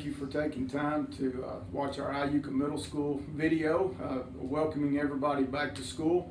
thank you for taking time to watch our IUCA Middle School video, welcoming everybody back to school,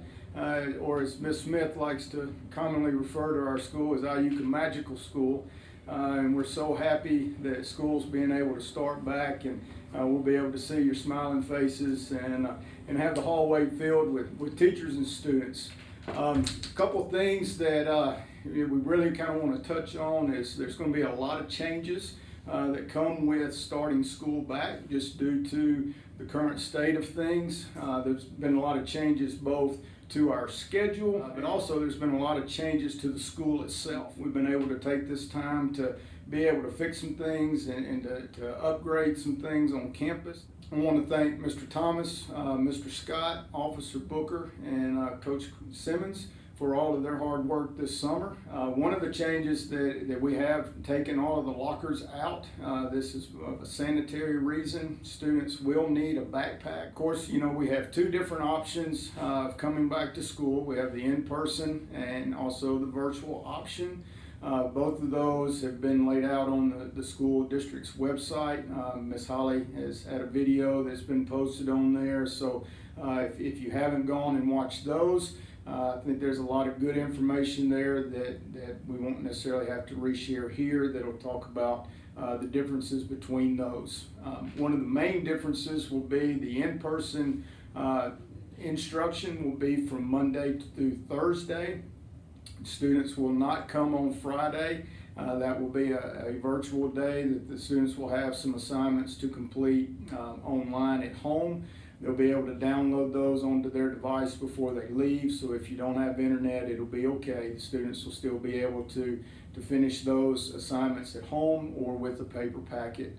or as Ms. Smith likes to commonly refer to our school as IUCA Magical School. And we're so happy that school's being able to start back, and we'll be able to see your smiling faces and have the hallway filled with teachers and students. A couple things that we really kind of want to touch on is there's going to be a lot of changes that come with starting school back just due to the current state of things. There's been a lot of changes both to our schedule, but also there's been a lot of changes to the school itself. We've been able to take this time to be able to fix some things and to upgrade some things on campus. I want to thank Mr. Thomas, Mr. Scott, Officer Booker, and Coach Simmons for all of their hard work this summer. One of the changes that we have taken all of the lockers out. This is of a sanitary reason. Students will need a backpack. Of course, you know, we have two different options of coming back to school. We have the in-person and also the virtual option. Both of those have been laid out on the school district's website. Ms. Holly has had a video that's been posted on there. So if you haven't gone and watched those, I think there's a lot of good information there that we won't necessarily have to reshare here that'll talk about the differences between those. One of the main differences will be the in-person instruction will be from Monday through Thursday. Students will not come on Friday. That will be a virtual day that the students will have some assignments to complete online at home. They'll be able to download those onto their device before they leave, so if you don't have internet, it'll be okay. The students will still be able to finish those assignments at home or with a paper packet.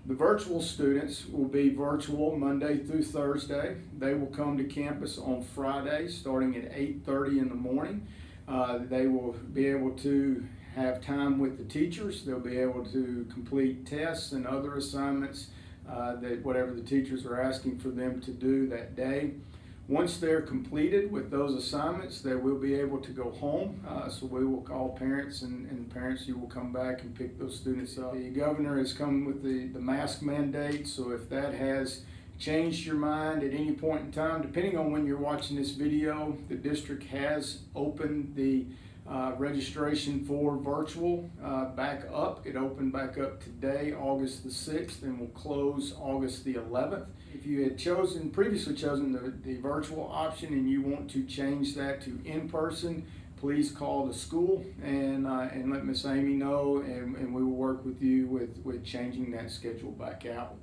The virtual students will be virtual Monday through Thursday. They will come to campus on Friday starting at 8:30 in the morning. They will be able to have time with the teachers. They'll be able to complete tests and other assignments that whatever the teachers are asking for them to do that day. Once they're completed with those assignments, they will be able to go home. So we will call parents, and parents, you will come back and pick those students up. The governor has come with the mask mandate, so if that has changed your mind at any point in time, depending on when you're watching this video, the district has opened the registration for virtual back up. It opened back up today, August the 6th, and will close August the 11th. If you had previously chosen the virtual option and you want to change that to in-person, please call the school and let Miss Amy know, and we will work with you with changing that schedule back out.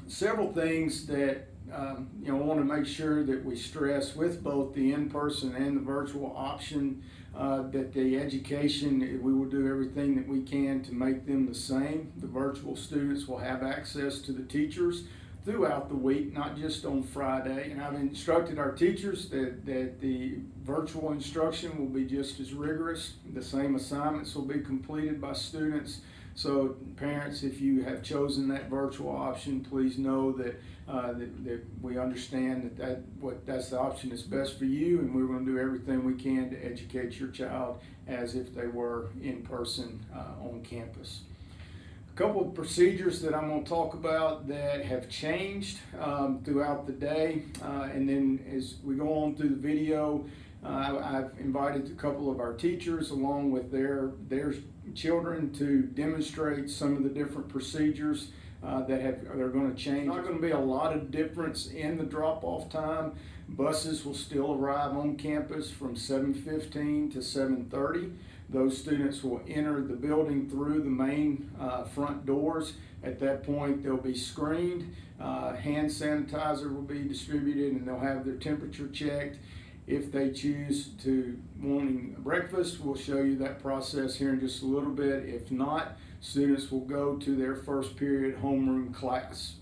Several things that I want to make sure that we stress with both the in-person and the virtual option, that the education, we will do everything that we can to make them the same. The virtual students will have access to the teachers throughout the week, not just on Friday. And I've instructed our teachers that the virtual instruction will be just as rigorous. The same assignments will be completed by students. So parents, if you have chosen that virtual option, please know that we understand that's the option that's best for you, and we're going to do everything we can to educate your child as if they were in person on campus. A couple of procedures that I'm going to talk about that have changed throughout the day, and then as we go on through the video, I've invited a couple of our teachers along with their children to demonstrate some of the different procedures that are going to change. There's not going to be a lot of difference in the drop-off time. Buses will still arrive on campus from 7:15 to 7:30. Those students will enter the building through the main front doors. At that point, they'll be screened. Hand sanitizer will be distributed, and they'll have their temperature checked. If they choose to wanting breakfast, we'll show you that process here in just a little bit. If not, students will go to their first period homeroom class.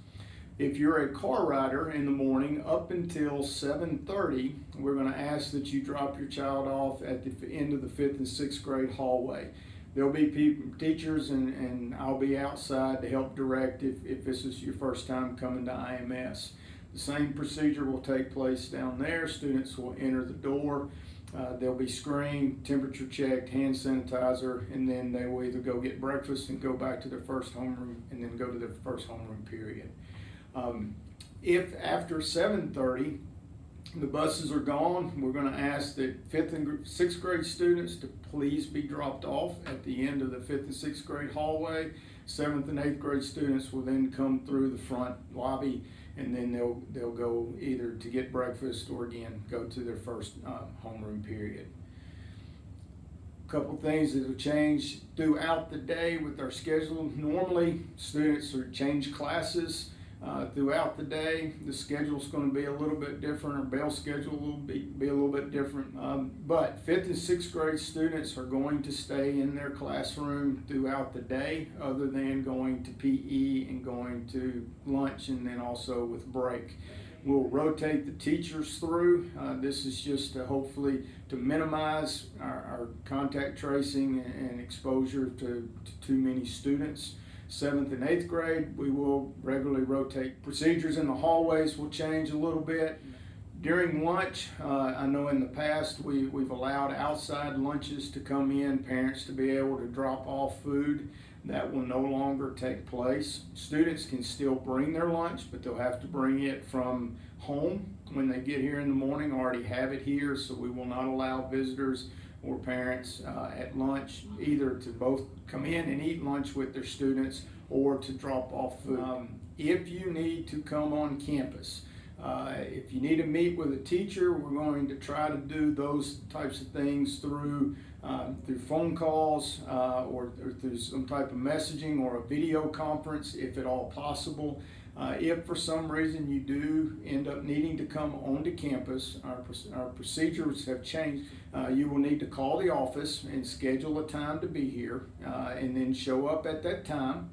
If you're a car rider in the morning up until 7:30, we're going to ask that you drop your child off at the end of the 5th and 6th grade hallway. There'll be teachers and I'll be outside to help direct if this is your first time coming to IMS. The same procedure will take place down there. Students will enter the door They'll be screened, temperature checked, hand sanitizer, and then they will either go get breakfast and go back to their first homeroom and then go to their first homeroom period. If after 7:30 the buses are gone, we're going to ask that 5th and 6th grade students to please be dropped off at the end of the 5th and 6th grade hallway. 7th and 8th grade students will then come through the front lobby, and then they'll go either to get breakfast or again go to their first homeroom period. Couple things that will change throughout the day with our schedule. Normally, students change classes throughout the day. The schedule's going to be a little bit different. Our bell schedule will be a little bit different. But 5th and 6th grade students are going to stay in their classroom throughout the day, other than going to PE and going to lunch, and then also with break. We'll rotate the teachers through. This is just hopefully to minimize our contact tracing and exposure to too many students. 7th and 8th grade, we will regularly rotate. Procedures in the hallways will change a little bit. During lunch, I know in the past we've allowed outside lunches to come in, parents to be able to drop off food. That will no longer take place. Students can still bring their lunch, but they'll have to bring it from home when they get here in the morning, already have it here, so we will not allow visitors or parents at lunch either to both come in and eat lunch with their students or to drop off food. If you need to come on campus, if you need to meet with a teacher, we're going to try to do those types of things through phone calls or through some type of messaging or a video conference if at all possible. If for some reason you do end up needing to come onto campus, our procedures have changed. You will need to call the office and schedule a time to be here and then show up at that time.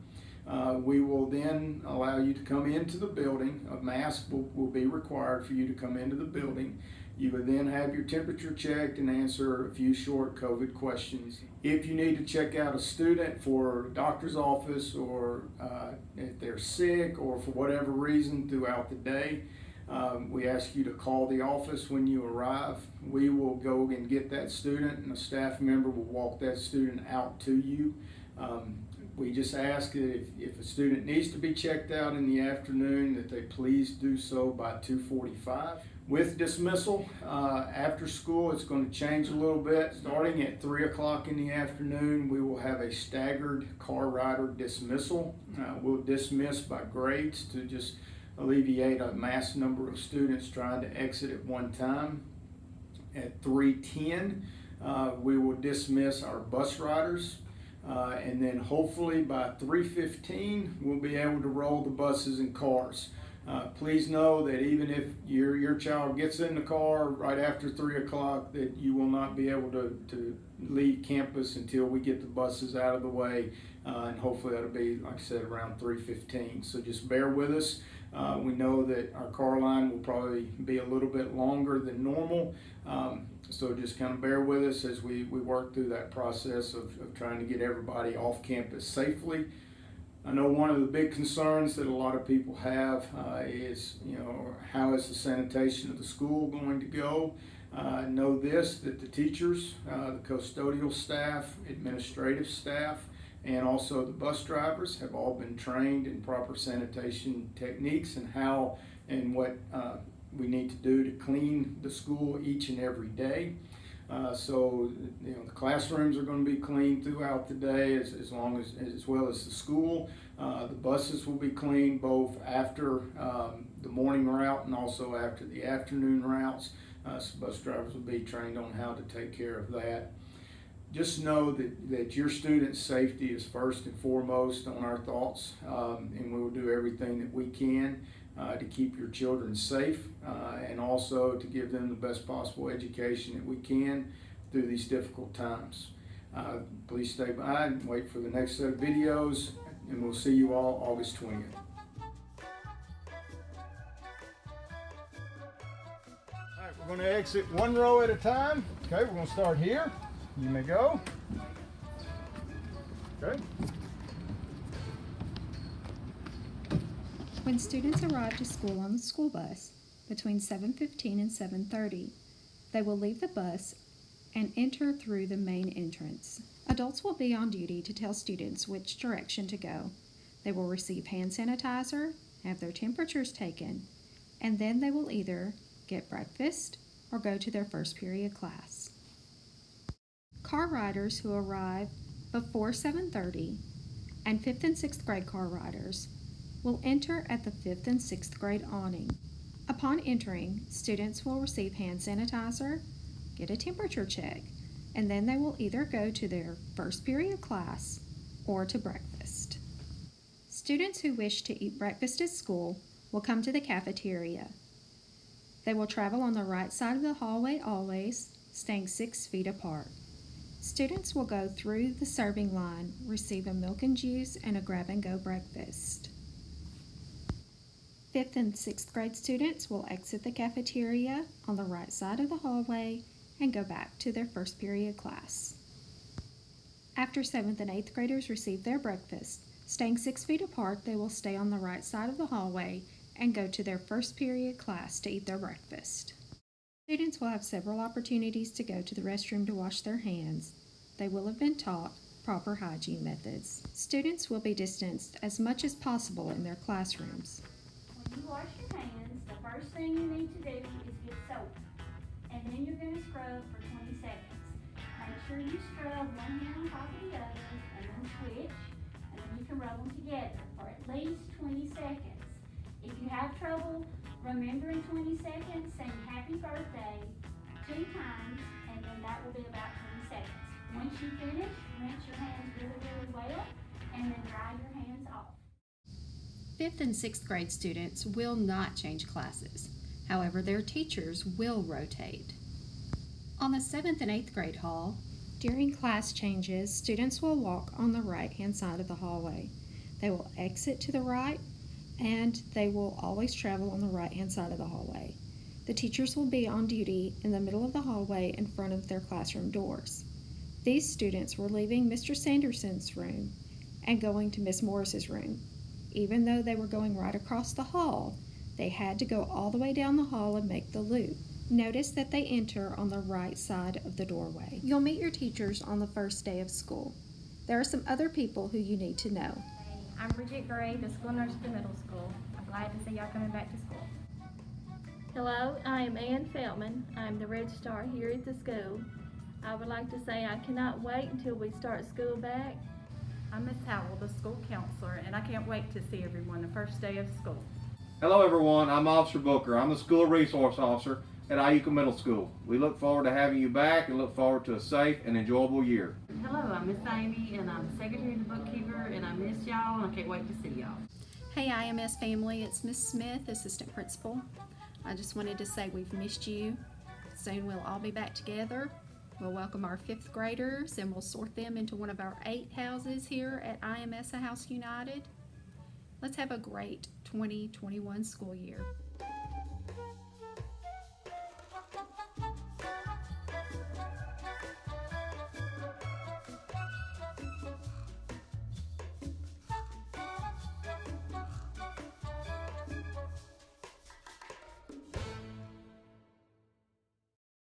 We will then allow you to come into the building. A mask will be required for you to come into the building. You would then have your temperature checked and answer a few short COVID questions. If you need to check out a student for a doctor's office or if they're sick or for whatever reason throughout the day, we ask you to call the office when you arrive. We will go and get that student, and a staff member will walk that student out to you. We just ask that if a student needs to be checked out in the afternoon, that they please do so by 2:45. With dismissal, after school, it's going to change a little bit. Starting at 3 o'clock in the afternoon, we will have a staggered car rider dismissal. We'll dismiss by grades to just alleviate a mass number of students trying to exit at one time. At 3:10, we will dismiss our bus riders. And then hopefully by 3:15, we'll be able to roll the buses and cars. Please know that even if your child gets in the car right after 3 o'clock, that you will not be able to leave campus until we get the buses out of the way. And hopefully that'll be, like I said, around 3:15. So just bear with us. We know that our car line will probably be a little bit longer than normal. So just kind of bear with us as we work through that process of trying to get everybody off campus safely. I know one of the big concerns that a lot of people have is, how is the sanitation of the school going to go? Know this, that the teachers, the custodial staff, administrative staff, and also the bus drivers have all been trained in proper sanitation techniques and how and what we need to do to clean the school each and every day. So the classrooms are going to be cleaned throughout the day as well as the school. The buses will be cleaned both after the morning route and also after the afternoon routes. So bus drivers will be trained on how to take care of that. Just know that your students' safety is first and foremost on our thoughts, and we will do everything that we can to keep your children safe and also to give them the best possible education that we can through these difficult times. Please stay by and wait for the next set of videos, and we'll see you all August 20th. All right, we're going to exit one row at a time. Okay, we're going to start here. You may go. Okay. When students arrive to school on the school bus between 7:15 and 7:30, they will leave the bus and enter through the main entrance. Adults will be on duty to tell students which direction to go. They will receive hand sanitizer, have their temperatures taken, and then they will either get breakfast or go to their first period class. Car riders who arrive before 7:30 and 5th and 6th grade car riders will enter at the 5th and 6th grade awning. Upon entering, students will receive hand sanitizer, get a temperature check, and then they will either go to their first period class or to breakfast. Students who wish to eat breakfast at school will come to the cafeteria. They will travel on the right side of the hallway always, staying 6 feet apart. Students will go through the serving line, receive a milk and juice, and a grab-and-go breakfast. 5th and 6th grade students will exit the cafeteria on the right side of the hallway and go back to their first period class. After 7th and 8th graders receive their breakfast, staying 6 feet apart, they will stay on the right side of the hallway and go to their first period class to eat their breakfast. Students will have several opportunities to go to the restroom to wash their hands. They will have been taught proper hygiene methods. Students will be distanced as much as possible in their classrooms. When you wash your hands, the first thing you need to do is get soap. And then you're going to scrub for 20 seconds. Make sure you scrub one hand on top of the other and then switch. And then you can rub them together for at least 20 seconds. If you have trouble remembering 20 seconds, sing happy birthday 2 times, and then that will be about 20 seconds. Once you finish, rinse your hands really well, and then dry your hands off. 5th and 6th grade students will not change classes. However, their teachers will rotate. On the 7th and 8th grade hall, during class changes, students will walk on the right-hand side of the hallway. They will exit to the right, and they will always travel on the right-hand side of the hallway. The teachers will be on duty in the middle of the hallway in front of their classroom doors. These students were leaving Mr. Sanderson's room and going to Miss Morris's room. Even though they were going right across the hall, they had to go all the way down the hall and make the loop. Notice that they enter on the right side of the doorway. You'll meet your teachers on the first day of school. There are some other people who you need to know. I'm Bridget Gray, the school nurse at the middle school. I'm glad to see y'all coming back to school. Hello, I am Ann Feldman. I'm the registrar here at the school. I would like to say I cannot wait until we start school back. I'm Miss Howell, the school counselor, and I can't wait to see everyone the first day of school. Hello everyone, I'm Officer Booker. I'm the School Resource Officer at IUCA Middle School. We look forward to having you back and look forward to a safe and enjoyable year. Hello, I'm Miss Amy, and I'm the secretary and the bookkeeper, and I miss y'all, and I can't wait to see y'all. Hey IMS family, it's Miss Smith, assistant principal. I just wanted to say we've missed you. Soon we'll all be back together. We'll welcome our 5th graders and we'll sort them into one of our 8 houses here at IMSaHouseUnited. Let's have a great 2021 school year.